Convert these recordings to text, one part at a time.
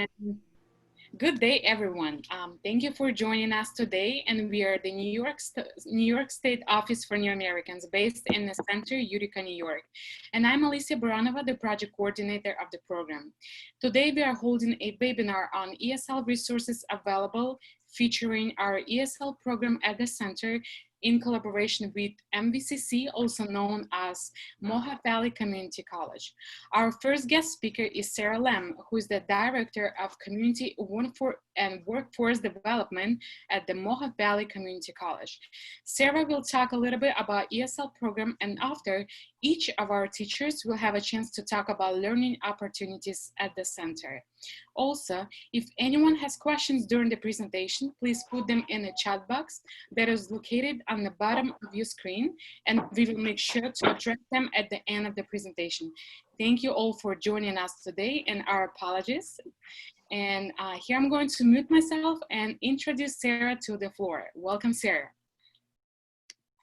And good day, everyone. Thank you for joining us today. And we are the New York State Office for New Americans based in the center, Utica, New York. And I'm Alicia Baranova, the project coordinator of the program. Today, we are holding a webinar on ESL resources available featuring our ESL program at the center in collaboration with MVCC, also known as Mohawk Valley Community College. Our first guest speaker is Sarah Lam, who is the Director of Community and Workforce Development at the Mohawk Valley Community College. Sarah will talk a little bit about ESL program, and after, each of our teachers will have a chance to talk about learning opportunities at the center. Also, if anyone has questions during the presentation, please put them in the chat box that is located on the bottom of your screen, and we will make sure to address them at the end of the presentation. Thank you all for joining us today, and our apologies. And here I'm going to mute myself and introduce Sarah to the floor. Welcome, Sarah.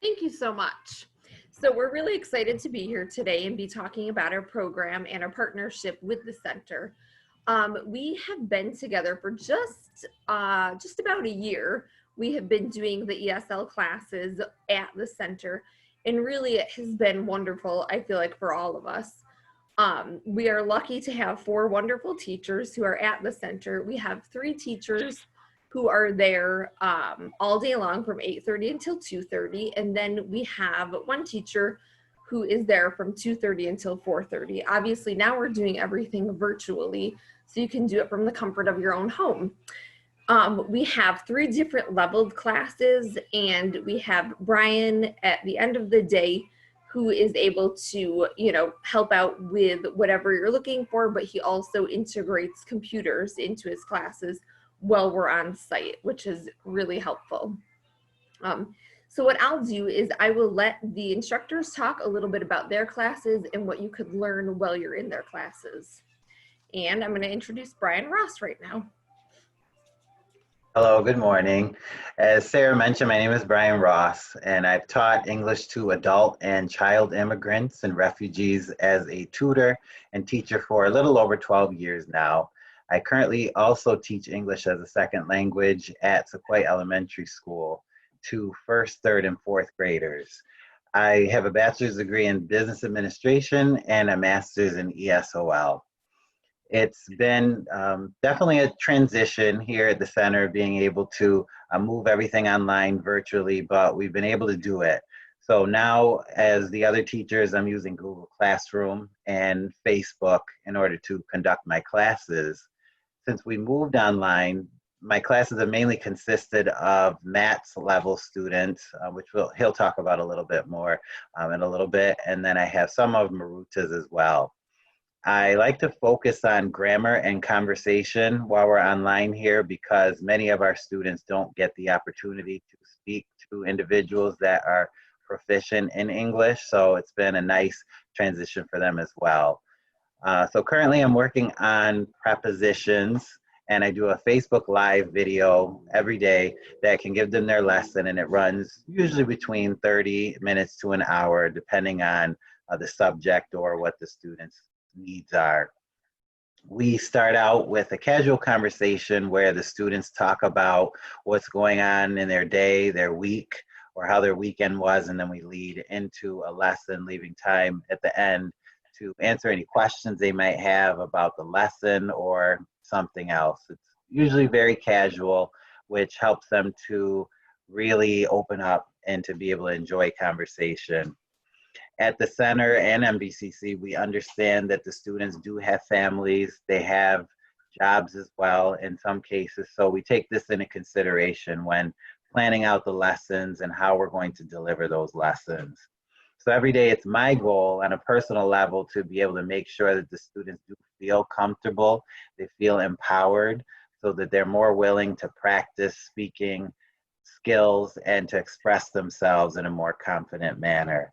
Thank you so much. So we're really excited to be here today and be talking about our program and our partnership with the center. We have been together for just about a year. We have been doing the ESL classes at the center, and really it has been wonderful, I feel like, for all of us. We are lucky to have 4 wonderful teachers who are at the center. We have 3 teachers who are there all day long from 8:30 until 2:30, and then we have 1 teacher who is there from 2:30 until 4:30. Obviously now we're doing everything virtually, so you can do it from the comfort of your own home. We have 3 different leveled classes, and we have Brian at the end of the day who is able to, help out with whatever you're looking for, but he also integrates computers into his classes while we're on site, which is really helpful. So what I'll do is I will let the instructors talk a little bit about their classes and what you could learn while you're in their classes. And I'm going to introduce Brian Ross right now. Hello, good morning. As Sarah mentioned, my name is Brian Ross, and I've taught English to adult and child immigrants and refugees as a tutor and teacher for a little over 12 years now. I currently also teach English as a second language at Sequoia Elementary School to 1st, 3rd, and 4th graders. I have a bachelor's degree in business administration and a master's in ESOL. It's been definitely a transition here at the center, being able to move everything online virtually, but we've been able to do it. So now, as the other teachers, I'm using Google Classroom and Facebook in order to conduct my classes. Since we moved online, my classes have mainly consisted of Matt's level students, which he'll talk about a little bit more in a little bit, and then I have some of Marita's as well. I like to focus on grammar and conversation while we're online here, because many of our students don't get the opportunity to speak to individuals that are proficient in English, so it's been a nice transition for them as well. So currently I'm working on prepositions, and I do a Facebook Live video every day that can give them their lesson, and it runs usually between 30 minutes to an hour, depending on the subject or what the students' needs are. We start out with a casual conversation where the students talk about what's going on in their day, their week, or how their weekend was, and then we lead into a lesson, leaving time at the end to answer any questions they might have about the lesson or something else. It's usually very casual, which helps them to really open up and to be able to enjoy conversation. At the center and MVCC, we understand that the students do have families, they have jobs as well in some cases, so we take this into consideration when planning out the lessons and how we're going to deliver those lessons. So every day it's my goal on a personal level to be able to make sure that the students do feel comfortable, they feel empowered, so that they're more willing to practice speaking skills and to express themselves in a more confident manner.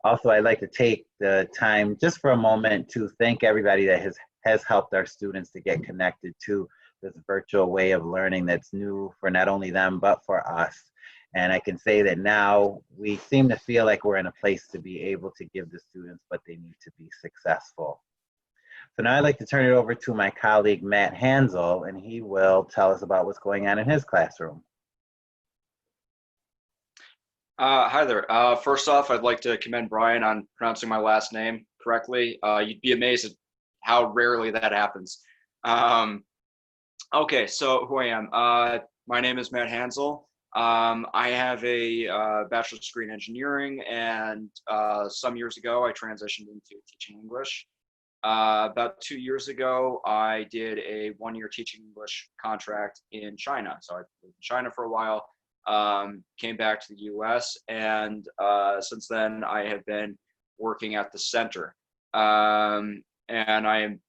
Also, I'd like to take the time just for a moment to thank everybody that has helped our students to get connected to this virtual way of learning that's new for not only them, but for us. And I can say that now we seem to feel like we're in a place to be able to give the students what they need to be successful. So now I'd like to turn it over to my colleague, Matt Hansel, and he will tell us about what's going on in his classroom. Hi there. First off, I'd like to commend Brian on pronouncing my last name correctly. You'd be amazed at how rarely that happens. Okay, so who I am. My name is Matt Hansel. I have a bachelor's degree in engineering, and some years ago, I transitioned into teaching English. About 2 years ago, I did a 1-year teaching English contract in China. So I lived in China for a while, came back to the US, and since then I have been working at the center. And I am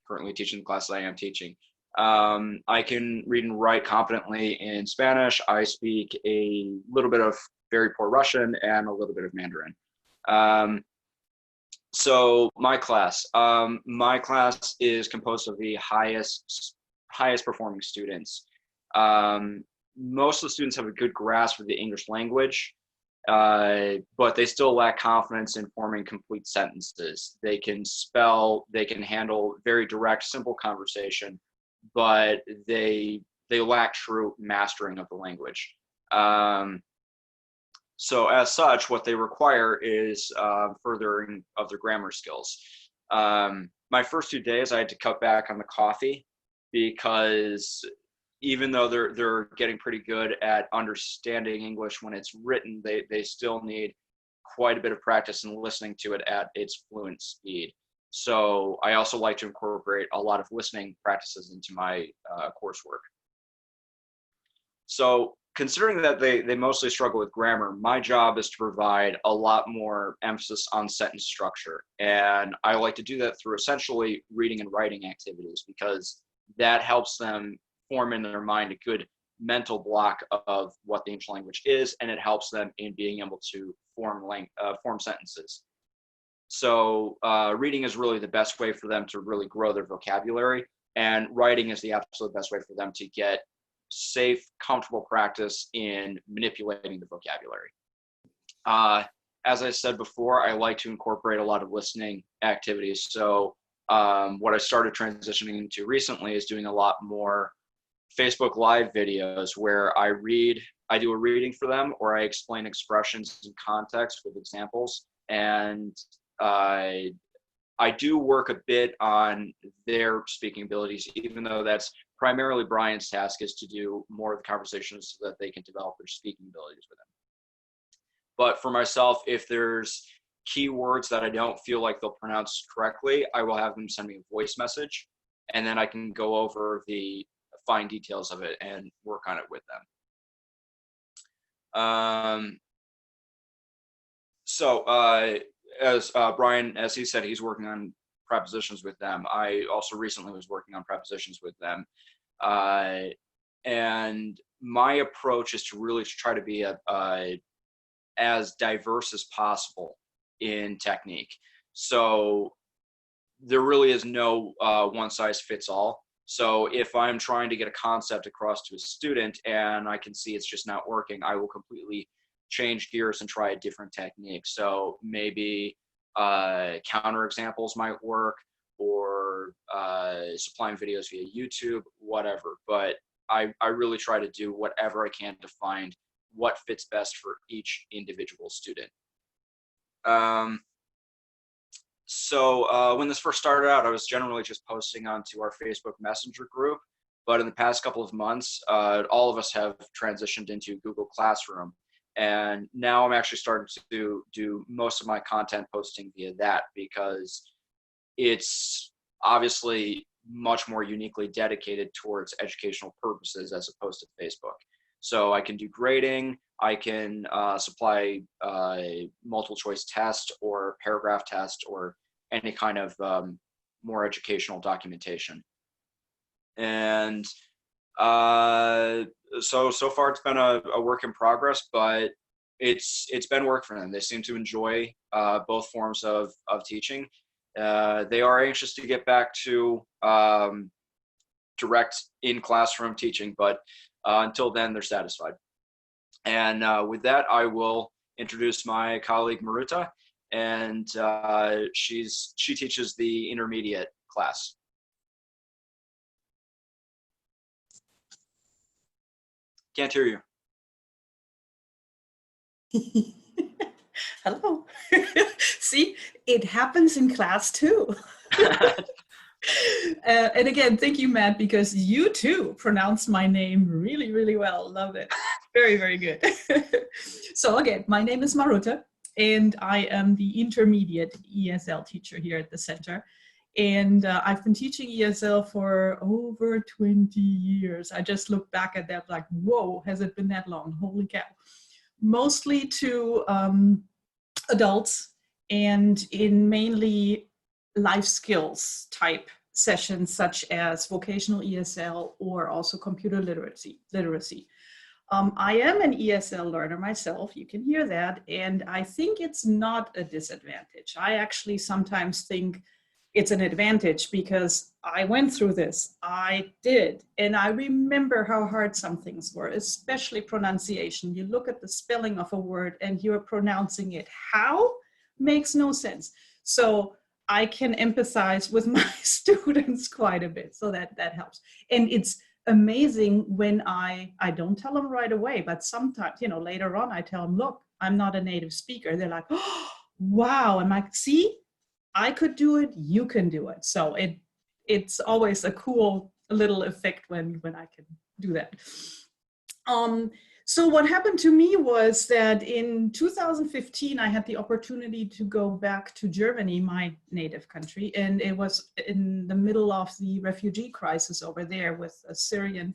currently teaching the class that I am teaching. I can read and write competently in Spanish. I speak a little bit of very poor Russian and a little bit of Mandarin. So my class is composed of the highest performing students. Most of the students have a good grasp of the English language, but they still lack confidence in forming complete sentences. They can spell, they can handle very direct, simple conversation, but they lack true mastering of the language. So as such, what they require is furthering of their grammar skills. My first 2 days, I had to cut back on the coffee because even though they're getting pretty good at understanding English when it's written, they still need quite a bit of practice in listening to it at its fluent speed. So I also like to incorporate a lot of listening practices into my coursework. So considering that they mostly struggle with grammar, my job is to provide a lot more emphasis on sentence structure. And I like to do that through essentially reading and writing activities, because that helps them form in their mind a good mental block of what the English language is, and it helps them in being able to form sentences. So reading is really the best way for them to really grow their vocabulary, and writing is the absolute best way for them to get safe, comfortable practice in manipulating the vocabulary. As I said before, I like to incorporate a lot of listening activities. So what I started transitioning into recently is doing a lot more Facebook Live videos where I do a reading for them, or I explain expressions in context with examples. And I do work a bit on their speaking abilities, even though that's primarily Brian's task, is to do more of the conversations so that they can develop their speaking abilities with them. But for myself, if there's keywords that I don't feel like they'll pronounce correctly, I will have them send me a voice message, and then I can go over the fine details of it and work on it with them. As Brian, as he said, he's working on prepositions with them. I also recently was working on prepositions with them. And my approach is to really try to be as diverse as possible in technique. So there really is no one size fits all. So if I'm trying to get a concept across to a student and I can see it's just not working, I will completely change gears and try a different technique. So maybe counter examples might work, or supplying videos via YouTube, whatever. But I really try to do whatever I can to find what fits best for each individual student. So when this first started out, I was generally just posting onto our Facebook Messenger group. But in the past couple of months, all of us have transitioned into Google Classroom. And now I'm actually starting to do most of my content posting via that, because it's obviously much more uniquely dedicated towards educational purposes as opposed to Facebook. So I can do grading, I can supply multiple choice test or paragraph test or any kind of more educational documentation. And so far it's been a work in progress, but it's been work for them. They seem to enjoy both forms of teaching. They are anxious to get back to direct in classroom teaching, but until then they're satisfied. And with that, I will introduce my colleague Marita, and she teaches the intermediate class. Can't hear you. Hello. See, it happens in class too. And again, thank you, Matt, because you too pronounced my name really, really well. Love it. Very, very good. So again, my name is Marita, and I am the intermediate ESL teacher here at the center. And I've been teaching ESL for over 20 years. I just look back at that like, whoa, has it been that long? Holy cow. Mostly to adults and in mainly life skills type sessions such as vocational ESL or also computer literacy. I am an ESL learner myself, you can hear that, and I think it's not a disadvantage. I actually sometimes think it's an advantage because I went through this, I did, and I remember how hard some things were, especially pronunciation. You look at the spelling of a word and you're pronouncing it. How? Makes no sense. So I can empathize with my students quite a bit, so that helps. And it's amazing when I don't tell them right away, but sometimes, you know, later on I tell them, look, I'm not a native speaker. They're like, oh, wow. I'm like, see, I could do it, you can do it. So it's always a cool little effect when I can do that. So what happened to me was that in 2015, I had the opportunity to go back to Germany, my native country, and it was in the middle of the refugee crisis over there with a Syrian,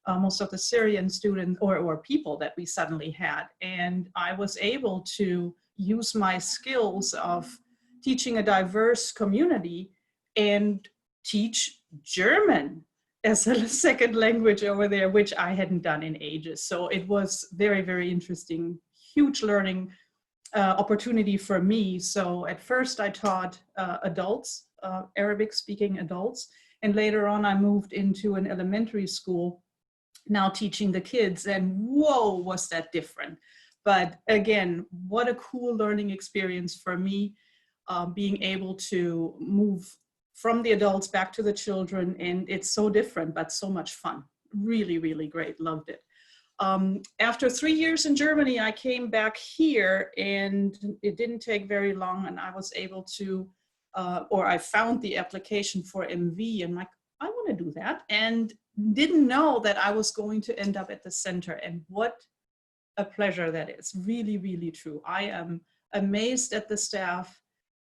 most of the Syrian students or people that we suddenly had. And I was able to use my skills of teaching a diverse community and teach German as a second language over there, which I hadn't done in ages. So it was very, very interesting, huge learning opportunity for me. So at first I taught adults, Arabic speaking adults, and later on I moved into an elementary school, now teaching the kids, and whoa, was that different. But again, what a cool learning experience for me, being able to move from the adults back to the children, and it's so different, but so much fun. Really, really great, loved it. After 3 years in Germany, I came back here, and it didn't take very long, and I was able to, or I found the application for MV, and like, I want to do that, and didn't know that I was going to end up at the center, and what a pleasure that is. Really, really true. I am amazed at the staff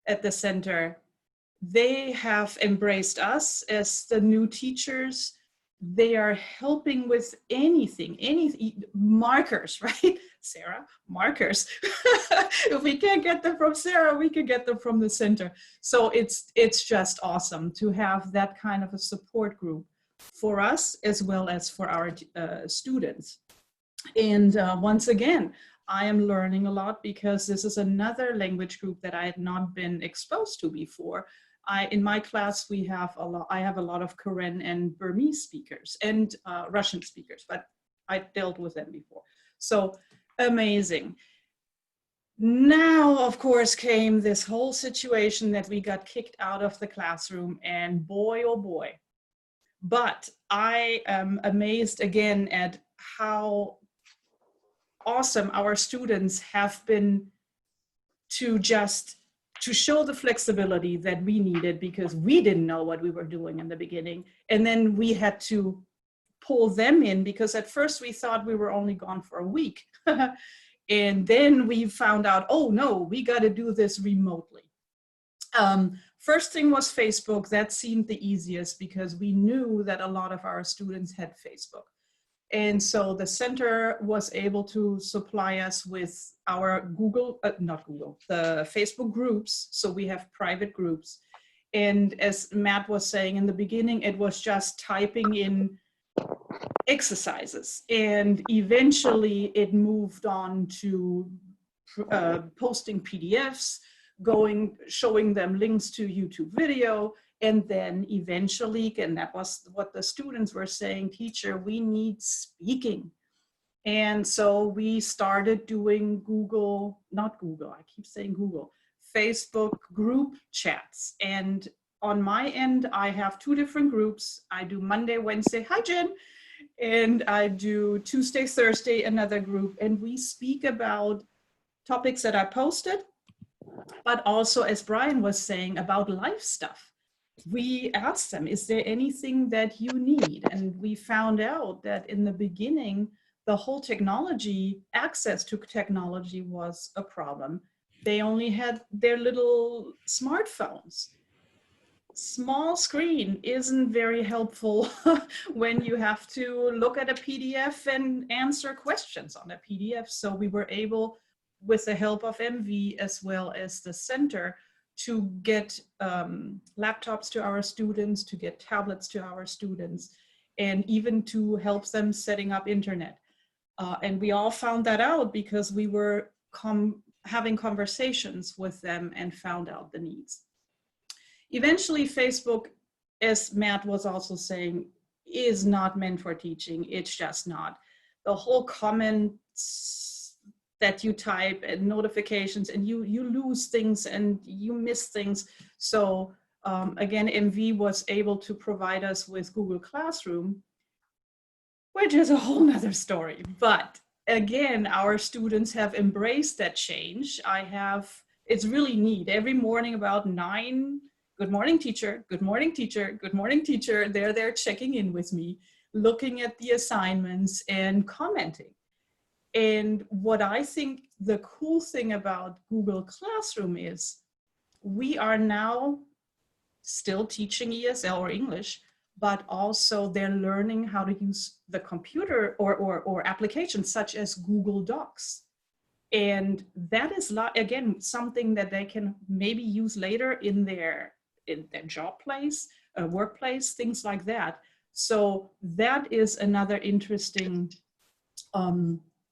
at the center. They have embraced us as the new teachers. They are helping with anything, markers, right? Sarah, markers. If we can't get them from Sarah, we can get them from the center. So it's just awesome to have that kind of a support group for us as well as for our students. And once again, I am learning a lot because this is another language group that I had not been exposed to before. In my class, I have a lot of Karen and Burmese speakers and Russian speakers, but I dealt with them before. So amazing. Now, of course, came this whole situation that we got kicked out of the classroom, and boy, oh boy. But I am amazed again at how awesome our students have been to show the flexibility that we needed, because we didn't know what we were doing in the beginning. And then we had to pull them in, because at first we thought we were only gone for a week. And then we found out, oh no, we got to do this remotely. First thing was Facebook. That seemed the easiest because we knew that a lot of our students had Facebook. And so the center was able to supply us with our the Facebook groups. So we have private groups. And as Matt was saying in the beginning, it was just typing in exercises. And eventually it moved on to posting PDFs, showing them links to YouTube video. And then eventually, and that was what the students were saying, teacher, we need speaking. And so we started doing Facebook group chats. And on my end, I have 2 different groups. I do Monday, Wednesday, hi Jen, and I do Tuesday, Thursday, another group. And we speak about topics that I posted, but also, as Brian was saying, about life stuff. We asked them, is there anything that you need? And we found out that in the beginning, the whole technology, access to technology was a problem. They only had their little smartphones. Small screen isn't very helpful when you have to look at a PDF and answer questions on a PDF. So we were able, with the help of MV as well as the center, to get laptops to our students, to get tablets to our students, and even to help them setting up internet. And we all found that out because we were having conversations with them and found out the needs. Eventually, Facebook, as Matt was also saying, is not meant for teaching. It's just not. The whole comments that you type and notifications, and you lose things and you miss things. So again, MV was able to provide us with Google Classroom, which is a whole nother story. But again, our students have embraced that change. It's really neat. Every morning about 9, good morning, teacher. Good morning, teacher. Good morning, teacher. They're there checking in with me, looking at the assignments and commenting. And what I think the cool thing about Google Classroom is we are now still teaching ESL or English, but also they're learning how to use the computer or applications such as Google Docs. And that is, again, something that they can maybe use later in their job place, workplace, things like that. So that is another interesting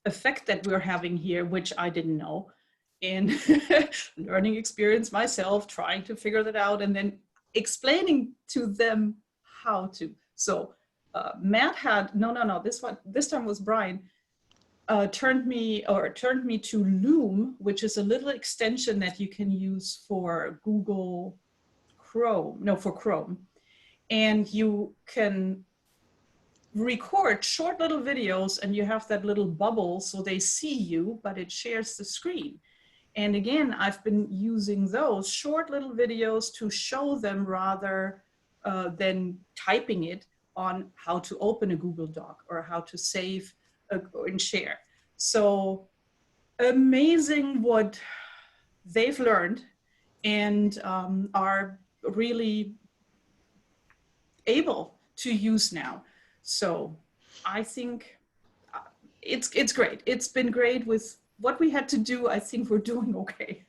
effect that we're having here, which I didn't know. And learning experience myself, trying to figure that out and then explaining to them how to. So Matt had, this time was Brian, turned me to Loom, which is a little extension that you can use for Chrome. And you can record short little videos and you have that little bubble so they see you, but it shares the screen. And again, I've been using those short little videos to show them rather than typing it on how to open a Google Doc or how to save and share. So amazing what they've learned and are really able to use now. So I think it's great. It's been great with what we had to do. I think we're doing okay.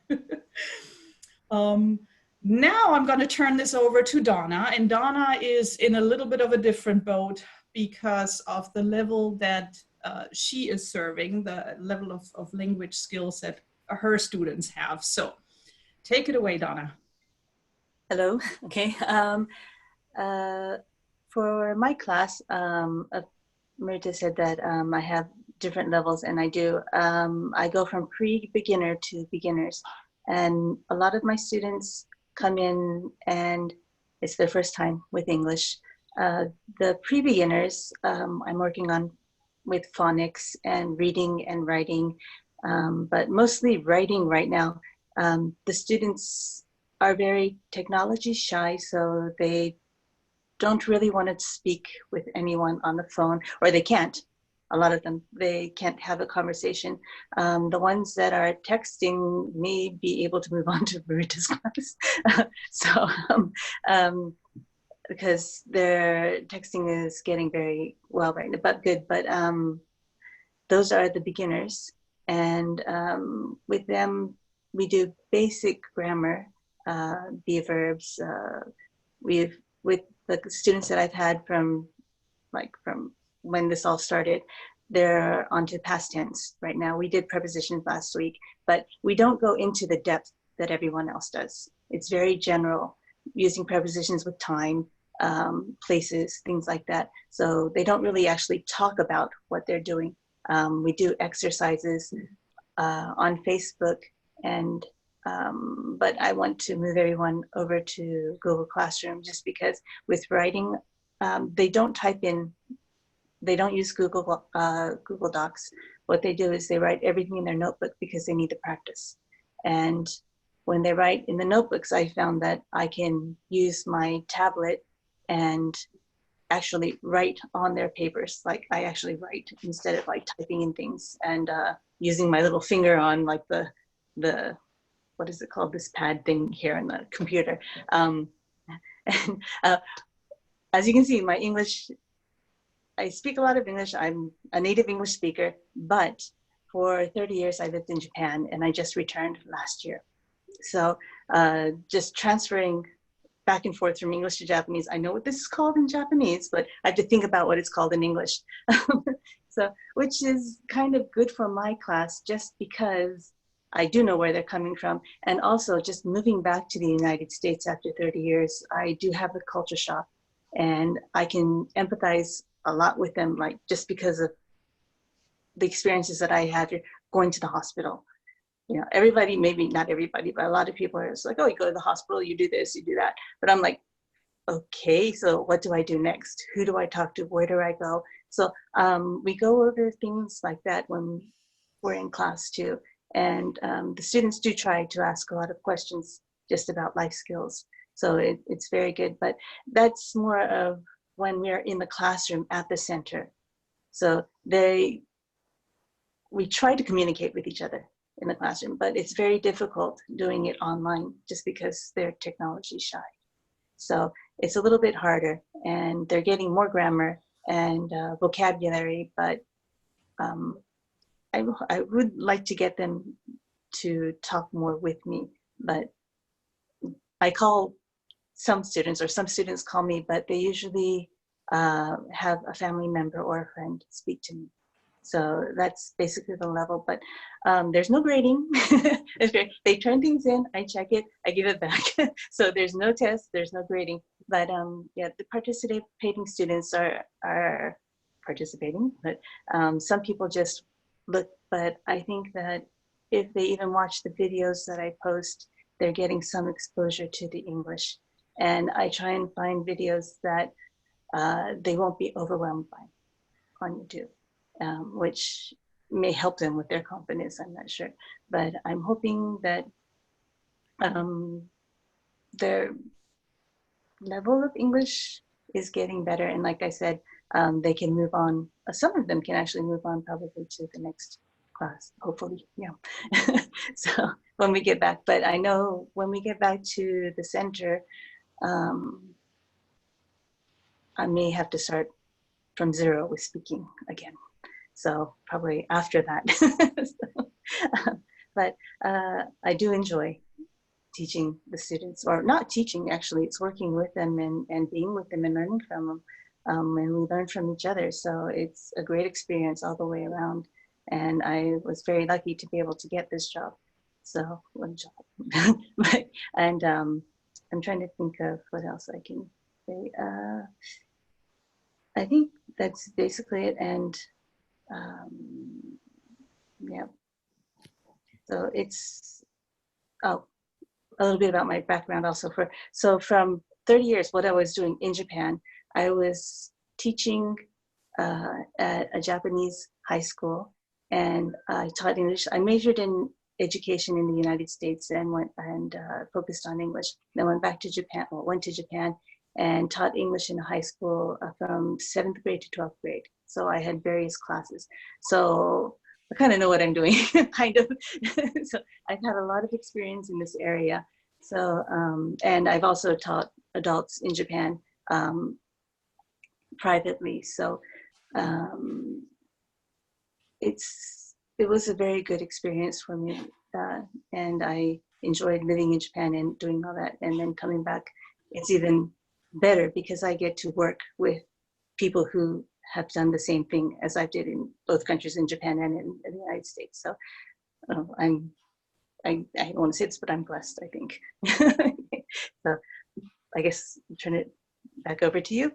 Now I'm going to turn this over to Donna, and Donna is in a little bit of a different boat because of the level that she is serving, the level of language skills that her students have. So take it away, Donna. Hello. Okay. For my class, Marita said that I have different levels, and I do. I go from pre-beginner to beginners, and a lot of my students come in and it's their first time with English. The pre-beginners, I'm working on with phonics and reading and writing, but mostly writing right now. The students are very technology shy, so they don't really want to speak with anyone on the phone, or they can't. A lot of them, they can't have a conversation. The ones that are texting may be able to move on to Marita's class. Because their texting is getting very well right now, but good. But those are the beginners. And with them, we do basic grammar, be verbs. With the students that I've had from when this all started, they're onto past tense right now. We did prepositions last week, but we don't go into the depth that everyone else does. It's very general, using prepositions with time, places, things like that. So they don't really actually talk about what they're doing. We do exercises on Facebook, and but I want to move everyone over to Google Classroom just because with writing, they don't type in, they don't use Google Docs. What they do is they write everything in their notebook because they need to practice. And when they write in the notebooks, I found that I can use my tablet and actually write on their papers. Like I actually write instead of like typing in things and using my little finger on like the what is it called, this pad thing here on the computer. And as you can see, my English, I speak a lot of English. I'm a native English speaker, but for 30 years I lived in Japan and I just returned last year. So just transferring back and forth from English to Japanese. I know what this is called in Japanese, but I have to think about what it's called in English. So, which is kind of good for my class just because I do know where they're coming from. And also just moving back to the United States after 30 years, I do have a culture shock and I can empathize a lot with them, like just because of the experiences that I had going to the hospital. You know, everybody, maybe not everybody, but a lot of people are just like, oh, you go to the hospital, you do this, you do that. But I'm like, okay, so what do I do next? Who do I talk to? Where do I go? So we go over things like that when we're in class too. And the students do try to ask a lot of questions just about life skills. So it's very good, but that's more of when we're in the classroom at the center. So we try to communicate with each other in the classroom, but it's very difficult doing it online just because they're technology shy. So it's a little bit harder and they're getting more grammar and vocabulary, but I would like to get them to talk more with me, but I call some students, or some students call me, but they usually have a family member or a friend speak to me. So that's basically the level, but there's no grading. They turn things in, I check it, I give it back. So there's no test, there's no grading, but yeah, the participating students are participating, but some people just look, but I think that if they even watch the videos that I post, they're getting some exposure to the English. And I try and find videos that they won't be overwhelmed by on YouTube. Which may help them with their confidence, I'm not sure. But I'm hoping that their level of English is getting better. And like I said, they can move on. Some of them can actually move on probably to the next class, hopefully, yeah. So when we get back, but I know when we get back to the center, I may have to start from zero with speaking again. So probably after that. But I do enjoy teaching the students, or not teaching actually, it's working with them and being with them and learning from them. And we learn from each other. So it's a great experience all the way around. And I was very lucky to be able to get this job. So one job. And I'm trying to think of what else I can say. I think that's basically it. And yeah, so it's a little bit about my background also. So from 30 years, what I was doing in Japan, I was teaching at a Japanese high school, and I taught English. I majored in education in the United States and went and focused on English. Then went back to Japan, went to Japan and taught English in high school from 7th grade to 12th grade. So I had various classes. So I kind of know what I'm doing, kind of. So I've had a lot of experience in this area. So, and I've also taught adults in Japan privately. So it was a very good experience for me. And I enjoyed living in Japan and doing all that. And then coming back, it's even better because I get to work with people who have done the same thing as I did in both countries, in Japan and in the United States. So I don't want to say this, but I'm blessed, I think. So I guess I'll turn it back over to you.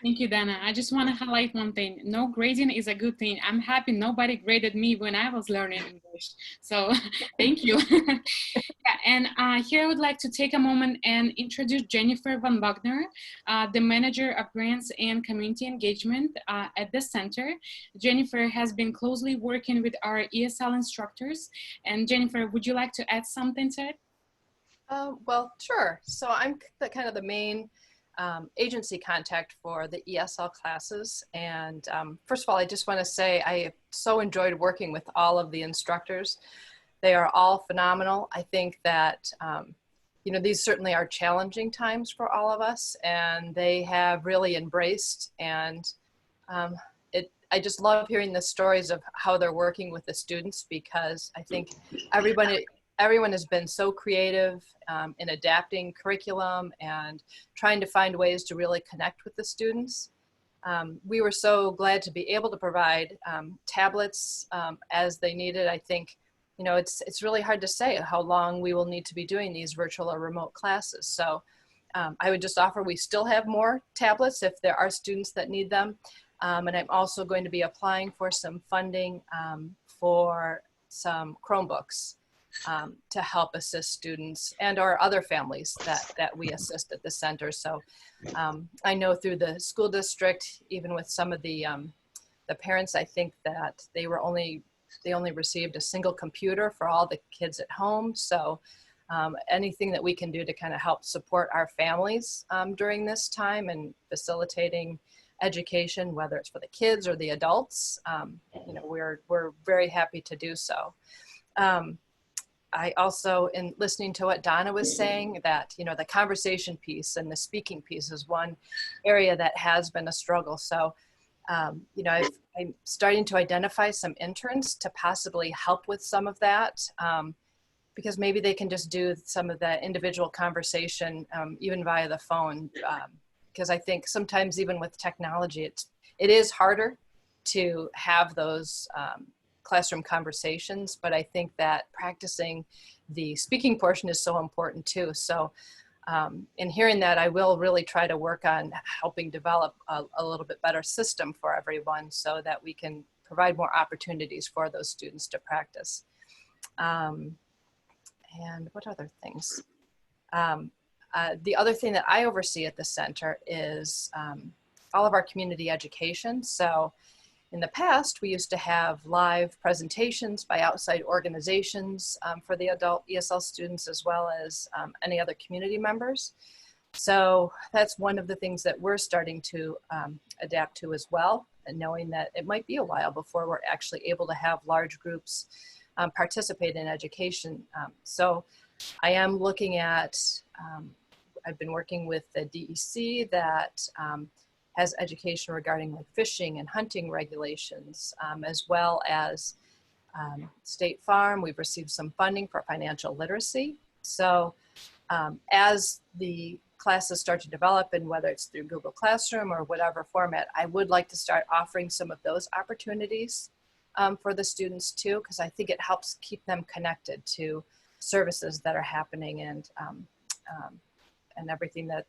Thank you, Dana. I just want to highlight one thing. No grading is a good thing. I'm happy nobody graded me when I was learning English. English. So thank you. Yeah, and here I would like to take a moment and introduce Jennifer Van Wagner, the Manager of Grants and Community Engagement at the center. Jennifer has been closely working with our ESL instructors. And Jennifer, would you like to add something to it? Well, sure. So I'm kind of the main agency contact for the ESL classes. And first of all, I just want to say I so enjoyed working with all of the instructors. They are all phenomenal. I think that, you know, these certainly are challenging times for all of us, and they have really embraced, and I just love hearing the stories of how they're working with the students, because I think everyone has been so creative in adapting curriculum and trying to find ways to really connect with the students. We were so glad to be able to provide tablets as they needed. I think, you know, it's really hard to say how long we will need to be doing these virtual or remote classes. So I would just offer, we still have more tablets if there are students that need them. And I'm also going to be applying for some funding for some Chromebooks to help assist students and or other families that we assist at the center. So I know through the school district, even with some of the parents, I think that they only received a single computer for all the kids at home. So anything that we can do to kind of help support our families during this time and facilitating education, whether it's for the kids or the adults, you know, we're very happy to do so. I also, in listening to what Donna was saying, that, you know, the conversation piece and the speaking piece is one area that has been a struggle. So, you know, I'm starting to identify some interns to possibly help with some of that, because maybe they can just do some of the individual conversation, even via the phone, because I think sometimes even with technology, it is harder to have those classroom conversations, but I think that practicing the speaking portion is so important too. So in hearing that, I will really try to work on helping develop a little bit better system for everyone so that we can provide more opportunities for those students to practice. And what other things? The other thing that I oversee at the center is all of our community education. So in the past, we used to have live presentations by outside organizations for the adult ESL students, as well as any other community members. So that's one of the things that we're starting to adapt to as well, and knowing that it might be a while before we're actually able to have large groups participate in education. So I am looking at, I've been working with the DEC that has education regarding like fishing and hunting regulations, as well as State Farm. We've received some funding for financial literacy. So as the classes start to develop, and whether it's through Google Classroom or whatever format, I would like to start offering some of those opportunities for the students too, because I think it helps keep them connected to services that are happening and everything that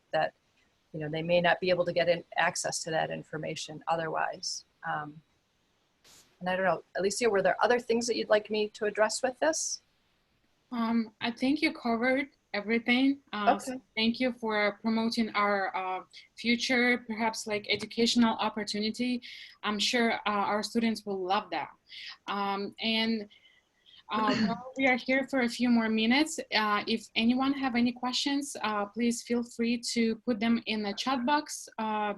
you know, they may not be able to get access to that information otherwise. And I don't know, Alicia, were there other things that you'd like me to address with this? I think you covered everything. Okay. So thank you for promoting our future, perhaps like educational opportunity. I'm sure our students will love that. Well, we are here for a few more minutes. If anyone have any questions, please feel free to put them in the chat box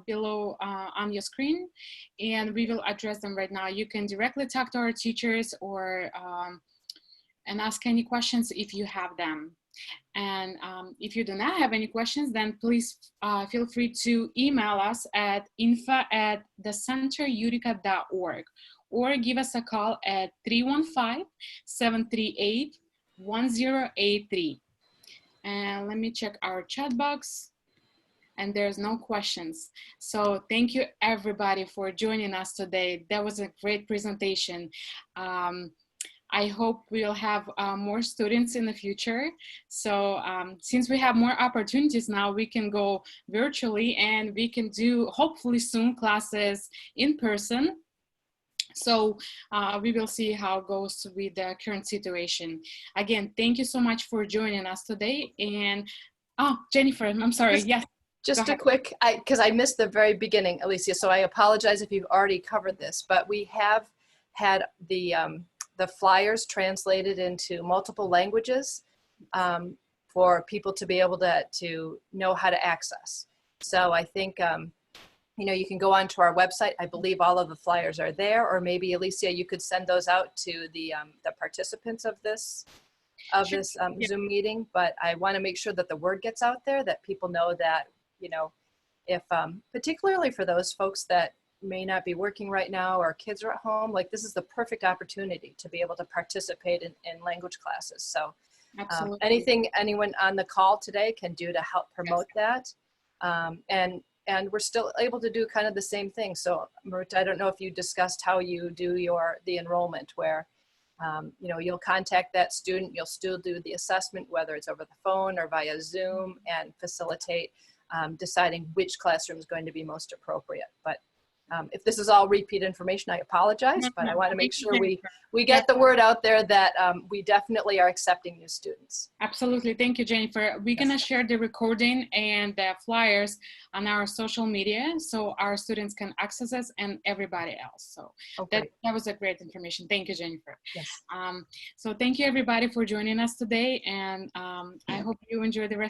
below on your screen, and we will address them right now. You can directly talk to our teachers or and ask any questions if you have them. And if you do not have any questions, then please feel free to email us at info@thecenterutica.org. or give us a call at 315-738-1083. And let me check our chat box. And there's no questions. So thank you everybody for joining us today. That was a great presentation. I hope we'll have more students in the future. So since we have more opportunities now, we can go virtually and we can do hopefully soon classes in person. So we will see how it goes with the current situation. Again, thank you so much for joining us today. And oh, Jennifer, I'm sorry. Yes. Just a quick, because I missed the very beginning, Alicia, so I apologize if you've already covered this, but we have had the flyers translated into multiple languages for people to be able to know how to access. So I think, you know, you can go onto our website. I believe all of the flyers are there, or maybe Alicia, you could send those out to the participants of this Zoom meeting. But I want to make sure that the word gets out there, that people know that, you know, if particularly for those folks that may not be working right now or kids are at home, like this is the perfect opportunity to be able to participate in language classes. So anything anyone on the call today can do to help promote that. And we're still able to do kind of the same thing. So Marita, I don't know if you discussed how you do the enrollment, where you know, you'll contact that student, you'll still do the assessment, whether it's over the phone or via Zoom, and facilitate deciding which classroom is going to be most appropriate. But if this is all repeat information, I apologize, but I want to make sure we get the word out there that we definitely are accepting new students. Absolutely. Thank you, Jennifer. We're going to share the recording and the flyers on our social media so our students can access us and everybody else. So that was a great information. Thank you, Jennifer. Yes. So thank you, everybody, for joining us today. And I hope you enjoy the rest